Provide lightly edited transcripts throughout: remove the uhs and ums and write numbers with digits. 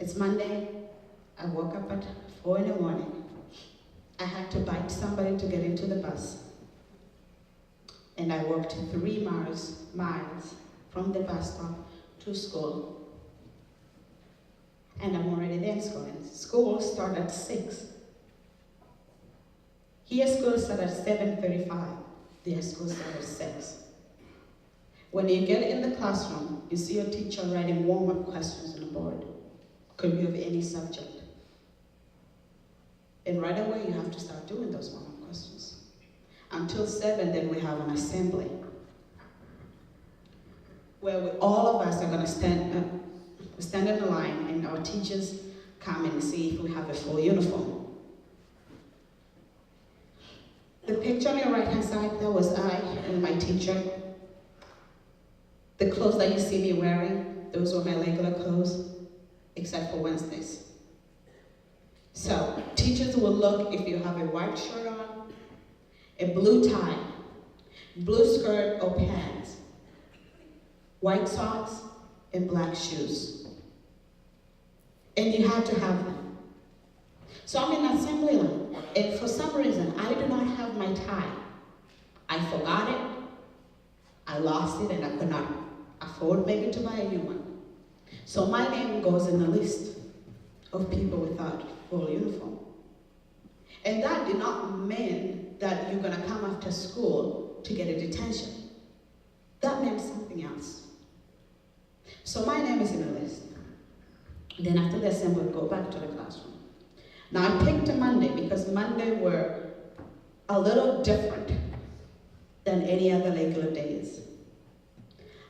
It's Monday. I woke up at 4 in the morning. I had to bite somebody to get into the bus. And I walked 3 miles from the bus stop to school. And I'm already there in school. And school starts at 6. Here school starts at 7:35. Their school starts at 6. When you get in the classroom, you see your teacher writing warm-up questions on the board. Could be of any subject. And right away you have to start doing those warm-up questions. Until 7, then we have an assembly where all of us are going to stand in a line, and our teachers come and see if we have a full uniform. The picture on your right-hand side, that was I and my teacher. The clothes that you see me wearing, those were my regular clothes, except for Wednesdays. So, teachers will look if you have a white shirt on, a blue tie, blue skirt or pants, white socks, and black shoes. And you had to have them. So I'm in assembly line, and for some reason, I do not have my tie. I forgot it, I lost it, and I could not afford maybe to buy a new one. So my name goes in the list of people without full uniform. And that did not mean that you're gonna come after school to get a detention. That meant something else. So my name is in the list. Then after the assembly, go back to the classroom. Now I picked a Monday because Monday were a little different than any other regular days.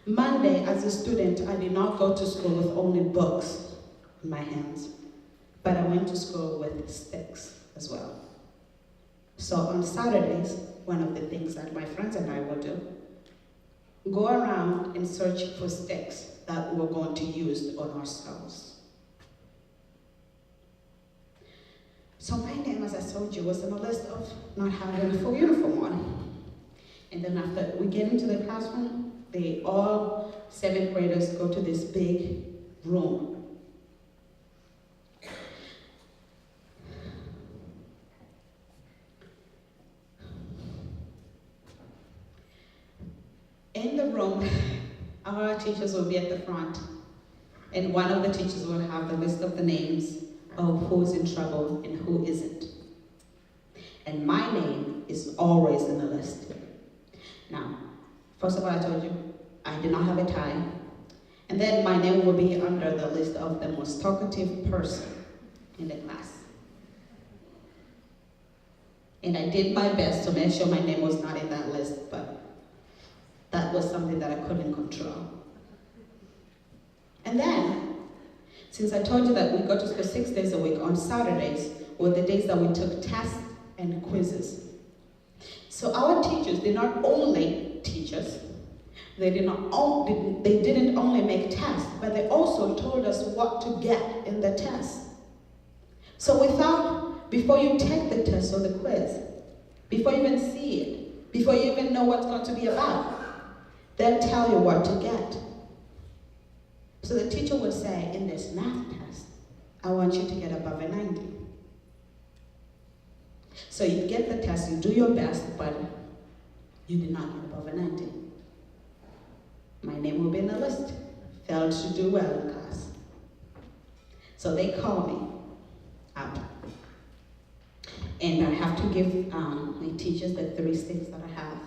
Monday, as a student, I did not go to school with only books in my hands, but I went to school with sticks as well. So on Saturdays, one of the things that my friends and I will do, go around and search for sticks that we're going to use on ourselves. So my name, as I told you, was on the list of not having a full uniform on. And then after we get into the classroom, all 7th graders go to this big room. In the room, our teachers will be at the front, and one of the teachers will have the list of the names of who's in trouble and who isn't. And my name is always in the list. Now, first of all, I told you, I did not have a tie. And then my name will be under the list of the most talkative person in the class. And I did my best to make sure my name was not in that list, but that was something that I couldn't control. And then, since I told you that we go to school 6 days a week, on Saturdays were the days that we took tests and quizzes. So our teachers did not only teach us, they didn't only make tests, but they also told us what to get in the test. So before you take the test or the quiz, before you even see it, before you even know what's going to be about, they'll tell you what to get. So the teacher would say, in this math test, I want you to get above a 90. So you get the test, you do your best, but you did not get above a 90. My name will be in the list. Failed to do well in class. So they call me up. And I have to give my teachers the 3 sticks that I have.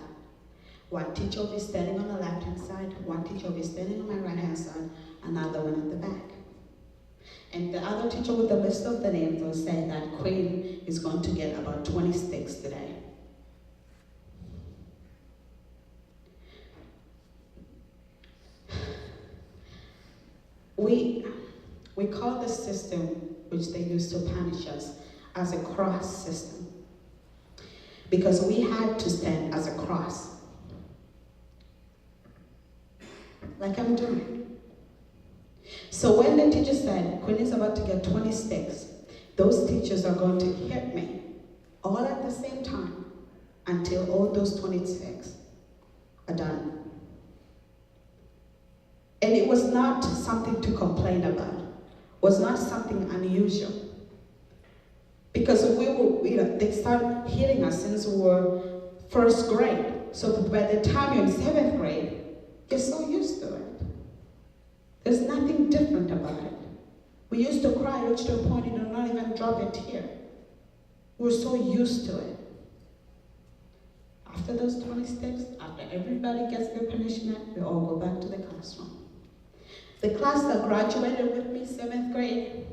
One teacher will be standing on the left-hand side, one teacher will be standing on my right-hand side, another one at the back. And the other teacher with the list of the names will say that Queen is going to get about 20 sticks today. We call this system, which they used to punish us, as a cross system, because we had to stand as a cross, like I'm doing. So when the teacher said, Queen is about to get 20 sticks, those teachers are going to hit me all at the same time until all those 20 sticks are done. And it was not something to complain about. was not something unusual. Because they started hitting us since we were first grade. So by the time you're in 7th grade, you're so used to it. There's nothing different about it. We used to cry, reach to a point you do not even drop a tear. We're so used to it. After those 20 steps, after everybody gets their punishment, we all go back to the classroom. The class that graduated with me, 7th grade,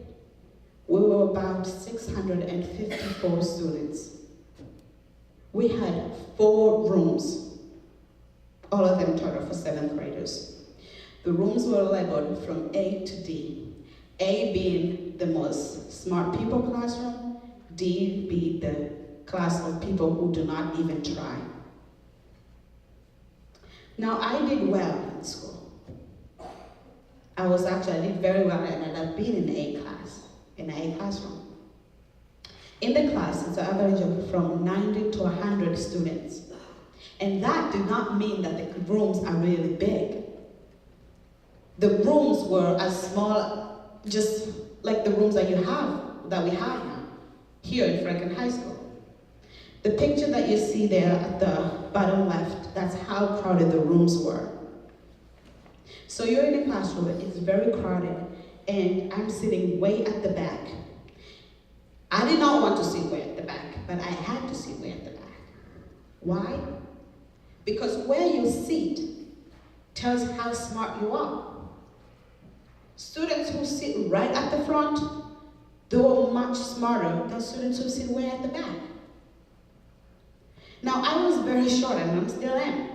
we were about 654 students. We had 4 rooms, all of them total for 7th graders. The rooms were labeled from A to D. A being the most smart people classroom, D being the class of people who do not even try. Now, I did well in school. I did very well and ended up being in the A class, in the A classroom. In the class, it's an average of from 90 to 100 students. And that did not mean that the rooms are really big. The rooms were as small, just like the rooms that we have now, here in Franklin High School. The picture that you see there at the bottom left, that's how crowded the rooms were. So you're in a classroom, it's very crowded, and I'm sitting way at the back. I did not want to sit way at the back, but I had to sit way at the back. Why? Because where you sit tells how smart you are. Students who sit right at the front, they were much smarter than students who sit way at the back. Now, I was very short, and I still am.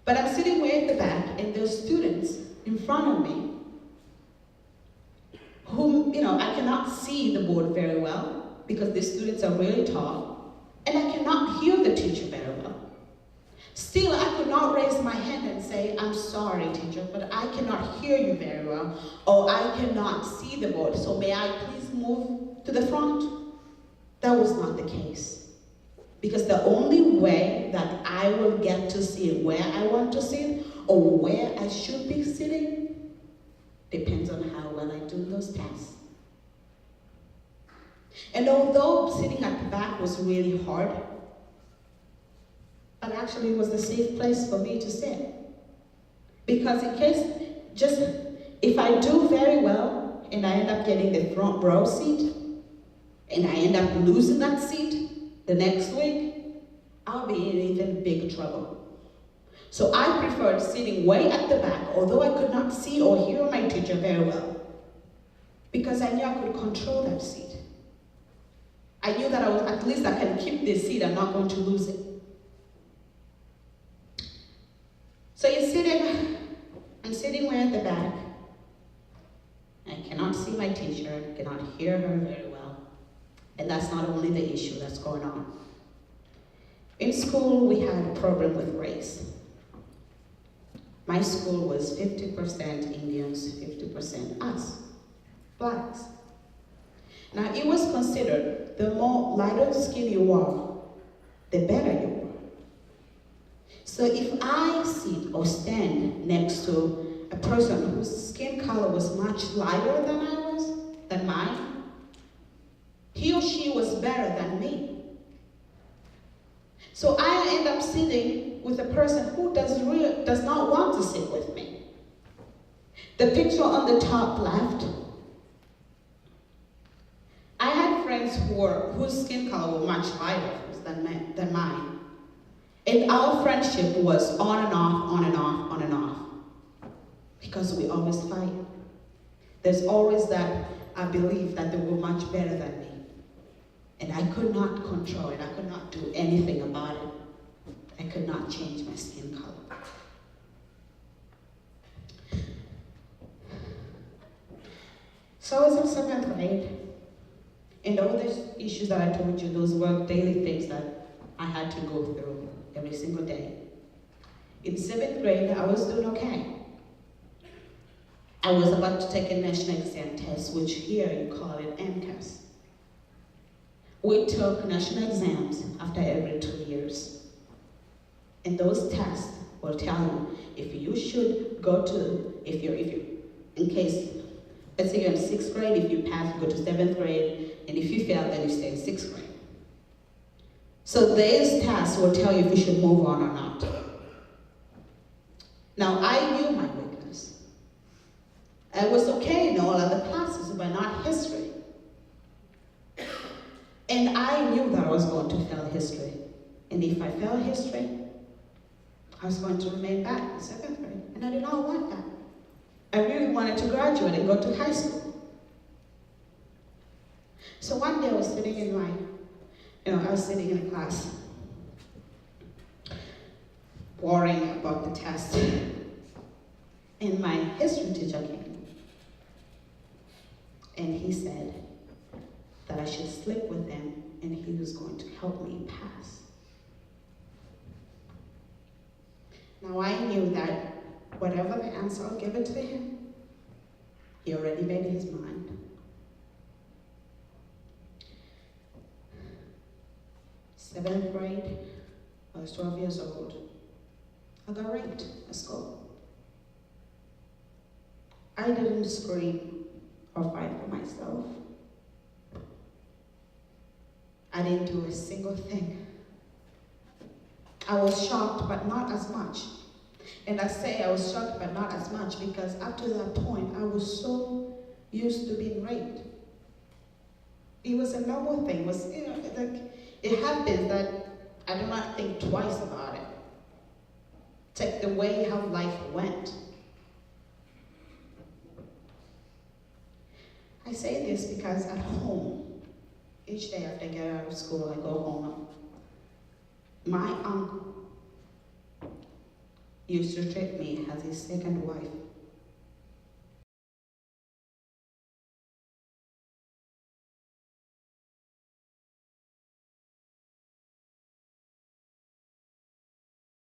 But I'm sitting way at the back, and there's students in front of me whom, I cannot see the board very well because the students are really tall, and I cannot hear the teacher very well. Still, I could not raise my hand and say, I'm sorry, teacher, but I cannot hear you very well, or I cannot see the board, so may I please move to the front? That was not the case. Because the only way that I will get to see where I want to sit or where I should be sitting depends on how well I do those tests. And although sitting at the back was really hard, but actually it was a safe place for me to sit. Because if I do very well and I end up getting the front row seat, and I end up losing that seat the next week, I'll be in even big trouble. So I preferred sitting way at the back, although I could not see or hear my teacher very well, because I knew I could control that seat. I knew that at least I can keep this seat, I'm not going to lose it. So I'm sitting way at the back. I cannot see my teacher, cannot hear her very well. And that's not only the issue that's going on. In school, we had a problem with race. My school was 50% Indians, 50% us, blacks. Now, it was considered the more lighter skin you are, the better you were. So if I sit or stand next to a person whose skin color was much lighter than mine, he or she was better than me. So I end up sitting with a person who does not want to sit with me. The picture on the top left, I had friends whose skin color were much lighter than mine. And our friendship was on and off, on and off, on and off. Because we always fight. There's always that I believe that they were much better than me. And I could not control it. I could not do anything about it. I could not change my skin color. So I was in 7th grade, and all these issues that I told you, those were daily things that I had to go through every single day. In 7th grade, I was doing okay. I was about to take a national exam test, which here you call it MCAS. We took national exams after every 2 years. And those tests will tell you if you should go to, in case Let's say you're in 6th grade, if you pass, you go to 7th grade, and if you fail, then you stay in 6th grade. So these tests will tell you if you should move on or not. Now, I knew my weakness. I was okay in all other classes, but not history. And I knew that I was going to fail history. And if I failed history, I was going to remain back in 7th grade. And I did not want that. I really wanted to graduate and go to high school. So one day I was sitting in I was sitting in a class, worrying about the test. And my history teacher came. And he said that I should sleep with him and he was going to help me pass. Now I knew that whatever the answer, I'll give it to him. He already made his mind. Seventh grade, I was 12 years old. I got raped at school. I didn't scream or fight for myself. I didn't do a single thing. I was shocked, but not as much. And I say I was shocked, but not as much, because up to that point, I was so used to being raped. It was a normal thing. It was, it happens that I do not think twice about it. It's like the way how life went. I say this because at home, each day after I get out of school, I go home. My uncle used to treat me as his second wife.